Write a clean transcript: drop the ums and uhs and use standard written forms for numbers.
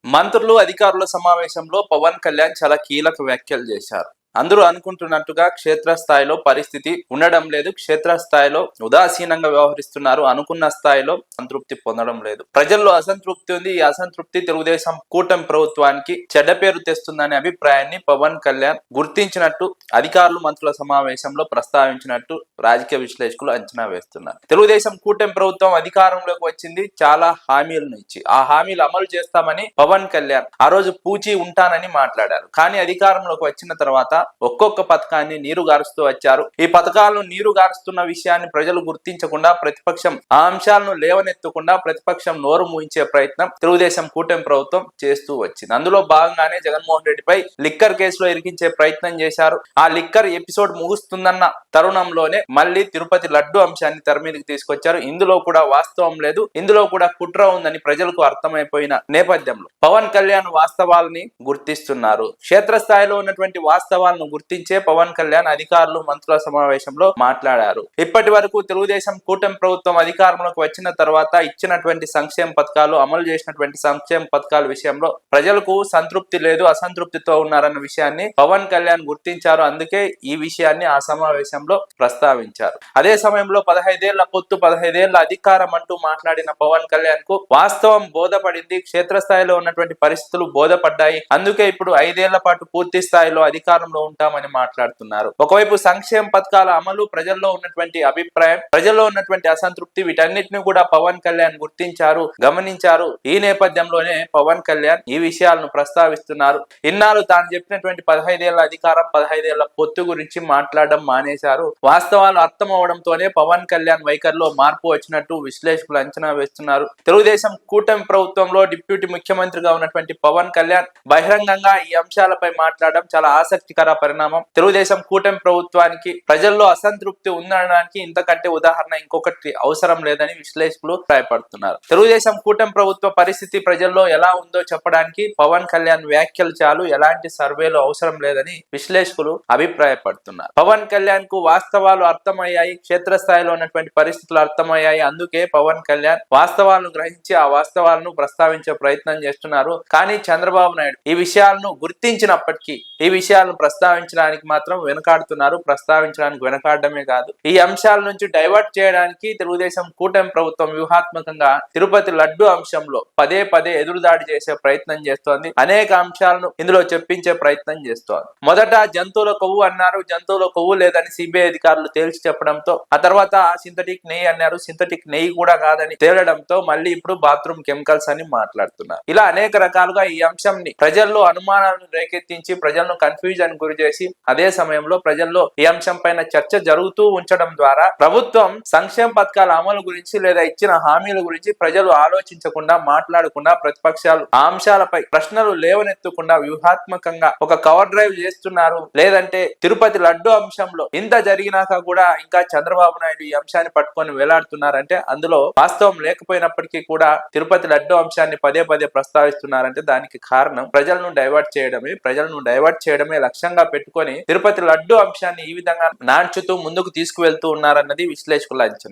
మంత్రులు, అధికారుల సమావేశంలో పవన్ కళ్యాణ్ చాలా కీలక వ్యాఖ్యలు చేశారు. అందరూ అనుకుంటున్నట్టుగా క్షేత్రస్థాయిలో పరిస్థితి ఉండడం లేదు. క్షేత్రస్థాయిలో ఉదాసీనంగా వ్యవహరిస్తున్నారు. అనుకున్న స్థాయిలో సంతృప్తి పొందడం లేదు. ప్రజల్లో అసంతృప్తి ఉంది. ఈ అసంతృప్తి తెలుగుదేశం కూటమి ప్రభుత్వానికి చెడ్డ పేరు తెస్తుందనే అభిప్రాయాన్ని పవన్ కళ్యాణ్ గుర్తించినట్టు అధికారులు, మంత్రుల సమావేశంలో ప్రస్తావించినట్టు రాజకీయ విశ్లేషకులు అంచనా వేస్తున్నారు. తెలుగుదేశం కూటమి ప్రభుత్వం అధికారంలోకి వచ్చింది చాలా హామీలను ఇచ్చి, ఆ హామీలు అమలు చేస్తామని పవన్ కళ్యాణ్ ఆ రోజు పూచి ఉంటానని మాట్లాడారు. కానీ అధికారంలోకి వచ్చిన తర్వాత ఒక్కొక్క పథకాన్ని నీరు గారుస్తూ వచ్చారు. ఈ పథకాలను నీరు గారుస్తున్న విషయాన్ని ప్రజలు గుర్తించకుండా, ప్రతిపక్షం ఆ అంశాలను లేవనెత్తకుండా ప్రతిపక్షం నోరు మూయించే ప్రయత్నం తెలుగుదేశం కూటమి ప్రభుత్వం చేస్తూ వచ్చింది. అందులో భాగంగానే జగన్మోహన్ రెడ్డిపై లిక్కర్ కేసులో ఇరికించే ప్రయత్నం చేశారు. ఆ లిక్కర్ ఎపిసోడ్ ముగుస్తుందన్న తరుణంలోనే మళ్ళీ తిరుపతి లడ్డు అంశాన్ని తెర మీదకి తీసుకొచ్చారు. ఇందులో కూడా వాస్తవం లేదు, ఇందులో కూడా కుట్ర ఉందని ప్రజలకు అర్థమైపోయిన నేపథ్యంలో పవన్ కళ్యాణ్ వాస్తవాలని గుర్తిస్తున్నారు. క్షేత్రస్థాయిలో ఉన్నటువంటి వాస్తవాలను గుర్తించే పవన్ కళ్యాణ్ అధికారులు, మంత్రుల సమావేశంలో మాట్లాడారు. ఇప్పటి వరకు తెలుగుదేశం కూటమి ప్రభుత్వం అధికారంలోకి వచ్చిన తర్వాత ఇచ్చినటువంటి సంక్షేమ పథకాలు, అమలు చేసినటువంటి సంక్షేమ పథకాల విషయంలో ప్రజలకు సంతృప్తి లేదు, అసంతృప్తితో ఉన్నారన్న విషయాన్ని పవన్ కళ్యాణ్ గుర్తించారు. అందుకే ఈ విషయాన్ని ఆ సమావేశంలో ప్రస్తావించారు. అదే సమయంలో 15 ఏళ్ల పొత్తు, 15 ఏళ్ల అధికారం అంటూ మాట్లాడిన పవన్ కళ్యాణ్ కు వాస్తవం బోధపడింది. క్షేత్రస్థాయిలో ఉన్నటువంటి పరిస్థితులు బోధపడ్డాయి. అందుకే ఇప్పుడు 5 ఏళ్ల పాటు పూర్తి స్థాయిలో అధికారంలో ఉంటామని మాట్లాడుతున్నారు. ఒకవైపు సంక్షేమ పథకాల అమలు, ప్రజల్లో ఉన్నటువంటి అభిప్రాయం, ప్రజల్లో ఉన్నటువంటి అసంతృప్తి, వీటన్నిటిని కూడా పవన్ కళ్యాణ్ గుర్తించారు, గమనించారు. ఈ నేపథ్యంలోనే పవన్ కళ్యాణ్ ఈ విషయాలను ప్రస్తావిస్తున్నారు. ఇన్నాళ్ళు తాను చెప్పినటువంటి 15 ఏళ్ల అధికారం, 15 ఏళ్ల పొత్తు గురించి మాట్లాడడం మానేశారు. వాస్తవాలు అర్థం అవడంతోనే పవన్ కళ్యాణ్ వైఖరిలో మార్పు వచ్చినట్టు విశ్లేషకులు అంచనా వేస్తున్నారు. తెలుగుదేశం కూటమి ప్రభుత్వంలో డిప్యూటీ ముఖ్యమంత్రిగా ఉన్నటువంటి పవన్ కళ్యాణ్ బహిరంగంగా ఈ అంశాలపై మాట్లాడడం చాలా ఆసక్తికర పరిణామం. తెలుగుదేశం కూటమి ప్రభుత్వానికి ప్రజల్లో అసంతృప్తి ఉండడానికి ఇంతకంటే ఉదాహరణ ఇంకొకటి అవసరం లేదని విశ్లేషకులు అభిప్రాయపడుతున్నారు. తెలుగుదేశం కూటమి ప్రభుత్వ పరిస్థితి ప్రజల్లో ఎలా ఉందో చెప్పడానికి పవన్ కళ్యాణ్ వ్యాఖ్యలు చాలు, ఎలాంటి సర్వేలు అవసరం లేదని విశ్లేషకులు అభిప్రాయపడుతున్నారు. పవన్ కళ్యాణ్ కు వాస్తవాలు అర్థమయ్యాయి, క్షేత్రస్థాయిలో ఉన్నటువంటి పరిస్థితులు అర్థమయ్యాయి. అందుకే పవన్ కళ్యాణ్ వాస్తవాలను గ్రహించి ఆ వాస్తవాలను ప్రస్తావించే ప్రయత్నం చేస్తున్నారు. కానీ చంద్రబాబు నాయుడు ఈ విషయాలను గుర్తించినప్పటికీ ఈ విషయాలను ప్రస్తావించడానికి మాత్రం వెనకాడుతున్నారు. ప్రస్తావించడానికి వెనకాడమే కాదు, ఈ అంశాల నుంచి డైవర్ట్ చేయడానికి తెలుగుదేశం కూటమి ప్రభుత్వం వ్యూహాత్మకంగా తిరుపతి లడ్డు అంశంలో పదే పదే ఎదురుదాడి చేసే ప్రయత్నం చేస్తోంది. అనేక అంశాలను ఇందులో చెప్పించే ప్రయత్నం చేస్తోంది. మొదట జంతువుల కొవ్వు అన్నారు, జంతువుల కొవ్వు లేదని సిబిఐ అధికారులు తేల్చి చెప్పడంతో, ఆ తర్వాత సింథటిక్ నెయ్యి అన్నారు, సింథటిక్ నెయ్యి కూడా కాదని తేలడంతో మళ్ళీ ఇప్పుడు బాత్రూమ్ కెమికల్స్ అని మాట్లాడుతున్నారు. ఇలా అనేక రకాలుగా ఈ అంశంని ప్రజల్లో అనుమానాలను రేకెత్తించి ప్రజలను కన్ఫ్యూజన్ గురి చేసి, అదే సమయంలో ప్రజల్లో ఈ అంశం పైన చర్చ జరుగుతూ ఉంచడం ద్వారా ప్రభుత్వం సంక్షేమ పథకాల అమలు గురించి లేదా ఇచ్చిన హామీల గురించి ప్రజలు ఆలోచించకుండా, మాట్లాడకుండా, ప్రతిపక్షాలు ఆ అంశాలపై ప్రశ్నలు లేవనెత్తకుండా వ్యూహాత్మకంగా ఒక కవర్ డ్రైవ్ చేస్తున్నారు. లేదంటే తిరుపతి లడ్డు అంశంలో ఇంత జరిగినాక కూడా ఇంకా చంద్రబాబు నాయుడు ఈ అంశాన్ని పట్టుకొని వేలాడుతున్నారంటే అందులో వాస్తవం లేకపోయినప్పటికీ కూడా తిరుపతి లడ్డు అంశాన్ని పదే పదే ప్రస్తావిస్తున్నారంటే దానికి కారణం ప్రజలను డైవర్ట్ చేయడమే లక్ష్యంగా పెట్టుకొని తిరుపతి లడ్డు అంశాన్ని ఈ విధంగా నాడ్చుతూ ముందుకు తీసుకువెళ్తూ ఉన్నారన్నది విశ్లేషకుల అంచనా.